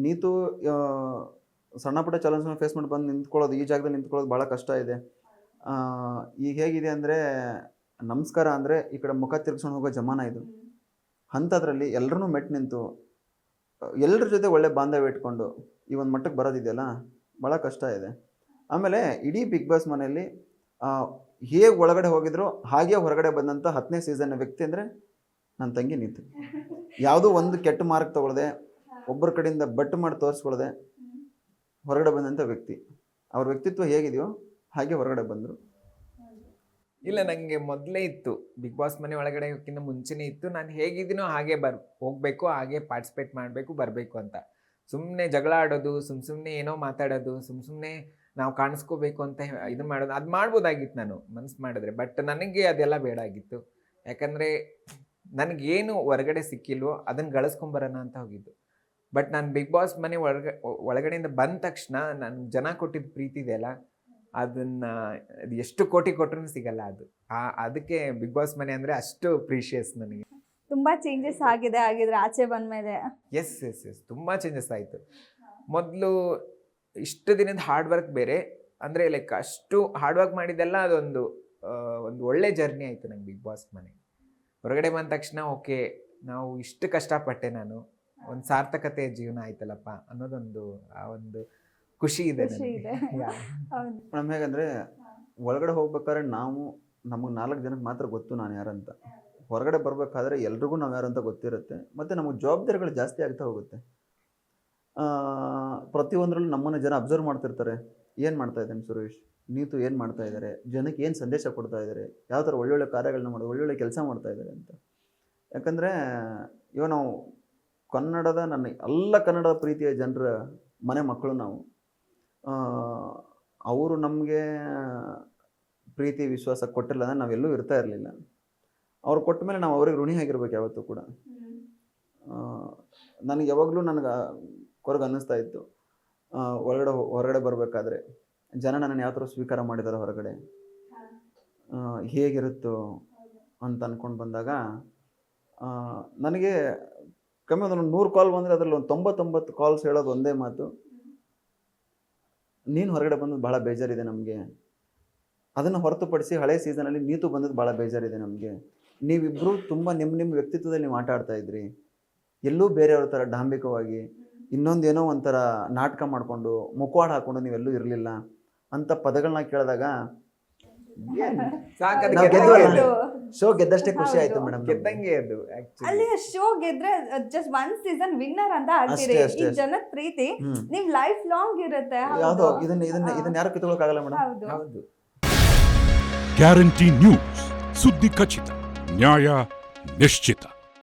ನೀತು ಸಣ್ಣ ಪುಟ್ಟ ಚಾಲೆಂಜ್ನ ಫೇಸ್ ಮಾಡಿ ಬಂದು ನಿಂತ್ಕೊಳ್ಳೋದು, ಈ ಜಾಗದಲ್ಲಿ ನಿಂತ್ಕೊಳ್ಳೋದು ಭಾಳ ಕಷ್ಟ ಇದೆ. ಈಗ ಹೇಗಿದೆ ಅಂದರೆ, ನಮಸ್ಕಾರ ಅಂದರೆ ಈ ಕಡೆ ಮುಖ ತಿರ್ಗಿಸ್ಕೊಂಡು ಹೋಗೋ ಜಮಾನ ಇದು. ಅಂಥದ್ರಲ್ಲಿ ಎಲ್ಲರನ್ನೂ ಮೆಟ್ಟು ನಿಂತು ಎಲ್ಲರ ಜೊತೆ ಒಳ್ಳೆ ಬಾಂಧವ್ಯ ಇಟ್ಕೊಂಡು ಈ ಒಂದು ಮಟ್ಟಕ್ಕೆ ಬರೋದಿದೆಯಲ್ಲ, ಭಾಳ ಕಷ್ಟ ಇದೆ. ಆಮೇಲೆ ಇಡೀ ಬಿಗ್ ಬಾಸ್ ಮನೆಯಲ್ಲಿ ಹೇಗೆ ಒಳಗಡೆ ಹೋಗಿದ್ರು ಹಾಗೆ ಹೊರಗಡೆ ಬಂದಂಥ 10ನೇ ಸೀಸನ್ನ ವ್ಯಕ್ತಿ ಅಂದರೆ ನನ್ನ ತಂಗಿ ನೀತು. ಯಾವುದೋ ಒಂದು ಕೆಟ್ಟ ಮಾರ್ಕ್ ತೊಗೊಳ್ದೆ, ಒಬ್ಬರ ಕಡೆಯಿಂದ ಬಟ್ಟು ಮಾಡಿ ತೋರಿಸ್ಕೊಳ್ದೆ ಹೊರಗಡೆ ಬಂದಂಥ ವ್ಯಕ್ತಿ. ಅವ್ರ ವ್ಯಕ್ತಿತ್ವ ಹೇಗಿದೆಯೋ ಹಾಗೆ ಹೊರಗಡೆ ಬಂದರು. ಇಲ್ಲ, ನನಗೆ ಮೊದಲೇ ಇತ್ತು, ಬಿಗ್ ಬಾಸ್ ಮನೆ ಒಳಗಡೆ ಹೋಗೋಕ್ಕಿಂತ ಮುಂಚೆನೇ ಇತ್ತು, ನಾನು ಹೇಗಿದ್ದೀನೋ ಹಾಗೆ ಹೋಗಬೇಕು, ಹಾಗೆ ಪಾರ್ಟಿಸಿಪೇಟ್ ಮಾಡಬೇಕು, ಬರಬೇಕು ಅಂತ. ಸುಮ್ಮನೆ ಜಗಳ ಆಡೋದು, ಸುಮ್ಮನೆ ಏನೋ ಮಾತಾಡೋದು, ಸುಮ್ಮನೆ ನಾವು ಕಾಣಿಸ್ಕೋಬೇಕು ಅಂತ ಇದು ಮಾಡೋದು, ಅದು ಮಾಡ್ಬೋದಾಗಿತ್ತು ನಾನು ಮನಸ್ಸು ಮಾಡಿದ್ರೆ. ಬಟ್ ನನಗೆ ಅದೆಲ್ಲ ಬೇಡ ಆಗಿತ್ತು. ಯಾಕಂದರೆ ನನಗೇನು ಹೊರಗಡೆ ಸಿಕ್ಕಿಲ್ವೋ ಅದನ್ನು ಗಳಿಸ್ಕೊಂಬರೋಣ ಅಂತ ಹೋಗಿದ್ದು. ಬಟ್ ನಾನು ಬಿಗ್ ಬಾಸ್ ಮನೆ ಒಳಗಡೆಯಿಂದ ಬಂದ ತಕ್ಷಣ ನಾನು ಜನ ಕೊಟ್ಟಿದ್ದ ಪ್ರೀತಿ ಇದೆಯಲ್ಲ, ಅದನ್ನು ಅದು ಎಷ್ಟು ಕೋಟಿ ಕೊಟ್ಟರು ಸಿಗಲ್ಲ ಅದು. ಅದಕ್ಕೆ ಬಿಗ್ ಬಾಸ್ ಮನೆ ಅಂದರೆ ಅಷ್ಟು ಪ್ರೀಶಿಯಸ್ ನನಗೆ. ತುಂಬ ಚೇಂಜಸ್ ಆಗಿದೆ ಆಗಿದ್ರೆ ಆಚೆ ಬಂದಮೇಲೆ? ಎಸ್ ತುಂಬ ಚೇಂಜಸ್ ಆಯಿತು. ಮೊದಲು ಇಷ್ಟು ದಿನದ ಹಾರ್ಡ್ ವರ್ಕ್ ಬೇರೆ, ಅಂದರೆ ಲೈಕ್ ಅಷ್ಟು ಹಾರ್ಡ್ ವರ್ಕ್ ಮಾಡಿದ್ದೆಲ್ಲ ಅದೊಂದು ಒಳ್ಳೆ ಜರ್ನಿ ಆಯಿತು ನಂಗೆ ಬಿಗ್ ಬಾಸ್ ಮನೆ. ಹೊರಗಡೆ ಬಂದ ತಕ್ಷಣ ಓಕೆ, ನಾವು ಇಷ್ಟು ಕಷ್ಟಪಟ್ಟೆ, ನಾನು ಒಂದು ಸಾರ್ಥಕತೆಯ ಜೀವನ ಆಯ್ತಲ್ಲಪ್ಪ ಅನ್ನೋದೊಂದು ಆ ಒಂದು ಖುಷಿ ಇದೆ ಮೇಡಮ್. ಹೇಗಂದರೆ ಒಳಗಡೆ ಹೋಗ್ಬೇಕಾದ್ರೆ ನಮಗೆ 4 ಜನಕ್ಕೆ ಮಾತ್ರ ಗೊತ್ತು ನಾನು ಯಾರಂತ. ಹೊರಗಡೆ ಬರಬೇಕಾದ್ರೆ ಎಲ್ರಿಗೂ ನಾವು ಯಾರಂತ ಗೊತ್ತಿರುತ್ತೆ. ಮತ್ತು ನಮಗೆ ಜವಾಬ್ದಾರಿಗಳು ಜಾಸ್ತಿ ಆಗ್ತಾ ಹೋಗುತ್ತೆ. ಪ್ರತಿಯೊಂದರಲ್ಲೂ ನಮ್ಮನ್ನು ಜನ ಅಬ್ಸರ್ವ್ ಮಾಡ್ತಿರ್ತಾರೆ. ಏನು ಮಾಡ್ತಾ ಇದ್ದಾನೆ ಸುರೇಶ್, ನೀತು ಏನು ಮಾಡ್ತಾ ಇದ್ದಾರೆ, ಜನಕ್ಕೆ ಏನು ಸಂದೇಶ ಕೊಡ್ತಾ ಇದ್ದಾರೆ, ಯಾವ ಥರ ಒಳ್ಳೊಳ್ಳೆ ಕಾರ್ಯಗಳನ್ನ ಮಾಡೋದು, ಒಳ್ಳೊಳ್ಳೆ ಕೆಲಸ ಮಾಡ್ತಾ ಇದ್ದಾರೆ ಅಂತ. ಯಾಕಂದರೆ ಇವಾಗ ನಾವು ಕನ್ನಡದ ಎಲ್ಲ ಕನ್ನಡದ ಪ್ರೀತಿಯ ಜನರ ಮನೆ ಮಕ್ಕಳು ನಾವು. ಅವರು ನಮಗೆ ಪ್ರೀತಿ ವಿಶ್ವಾಸ ಕೊಟ್ಟಿಲ್ಲ ಅಂದರೆ ನಾವೆಲ್ಲೂ ಇರ್ತಾ ಇರಲಿಲ್ಲ. ಅವ್ರು ಕೊಟ್ಟ ಮೇಲೆ ನಾವು ಅವ್ರಿಗೆ ಋಣಿ ಆಗಿರ್ಬೇಕು ಯಾವತ್ತೂ ಕೂಡ. ನನಗೆ ಯಾವಾಗಲೂ ಕೊರಗು ಅನ್ನಿಸ್ತಾ ಇತ್ತು, ಹೊರಗಡೆ ಬರಬೇಕಾದ್ರೆ ಜನ ನನ್ನನ್ನು ಯಾವ ಥರ ಸ್ವೀಕಾರ ಮಾಡಿದ್ದಾರೆ, ಹೊರಗಡೆ ಹೇಗಿರುತ್ತೋ ಅಂತ ಅಂದ್ಕೊಂಡು ಬಂದಾಗ ನನಗೆ ಕಮ್ಮಿ ಒಂದು 100 ಕಾಲ್ ಬಂದರೆ ಅದರಲ್ಲಿ ಒಂದು 99 ಕಾಲ್ಸ್ ಹೇಳೋದು ಒಂದೇ ಮಾತು, ನೀನು ಹೊರಗಡೆ ಬಂದದ್ದು ಭಾಳ ಬೇಜಾರಿದೆ ನಮಗೆ. ಅದನ್ನು ಹೊರತುಪಡಿಸಿ ಹಳೆ ಸೀಸನಲ್ಲಿ ನೀತು ಬಂದದ್ದು ಭಾಳ ಬೇಜಾರಿದೆ ನಮಗೆ. ನೀವಿಬ್ಬರು ತುಂಬ ನಿಮ್ಮ ವ್ಯಕ್ತಿತ್ವದಲ್ಲಿ ನೀವು ಆಟ ಆಡ್ತಾ ಇದ್ರಿ, ಎಲ್ಲೂ ಬೇರೆಯವ್ರ ಥರ ಡಾಂಬಿಕವಾಗಿ ಇನ್ನೊಂದೇನೋ ಒಂಥರ ನಾಟಕ ಮಾಡಿಕೊಂಡು ಮುಖವಾಡ ಹಾಕ್ಕೊಂಡು ನೀವೆಲ್ಲೂ ಇರಲಿಲ್ಲ ಅಂತ ಪದಗಳನ್ನ ಕೇಳಿದಾಗ ಶೋ ಗೆದ್ದಷ್ಟೇ ಖುಷಿ ಆಯ್ತು ಮೇಡಮ್. ಗೆದ್ದಂಗೆ ಅದು ಅಲ್ಲಿ ಶೋ ಗೆದ್ರೆ ಜಸ್ಟ್ 1 ಸೀಸನ್ ವಿನ್ನರ್ ಅಂತ ಆಗ್ತೀರಿ. ಈ ಜನದ ಪ್ರೀತಿ ನಿಮ್ ಲೈಫ್ ಲಾಂಗ್ ಇರುತ್ತೆ. ಯಾವುದು ಇದನ್ನ ಯಾರು ಕಿತ್ಕೊಳ್ಳೋಕ್ಕಾಗಲ್ಲ ಮೇಡಮ್. ಹೌದು. ಗ್ಯಾರಂಟಿ ನ್ಯೂಸ್, ಸುದ್ದಿ ಖಚಿತ, ನ್ಯಾಯ ನಿಶ್ಚಿತ.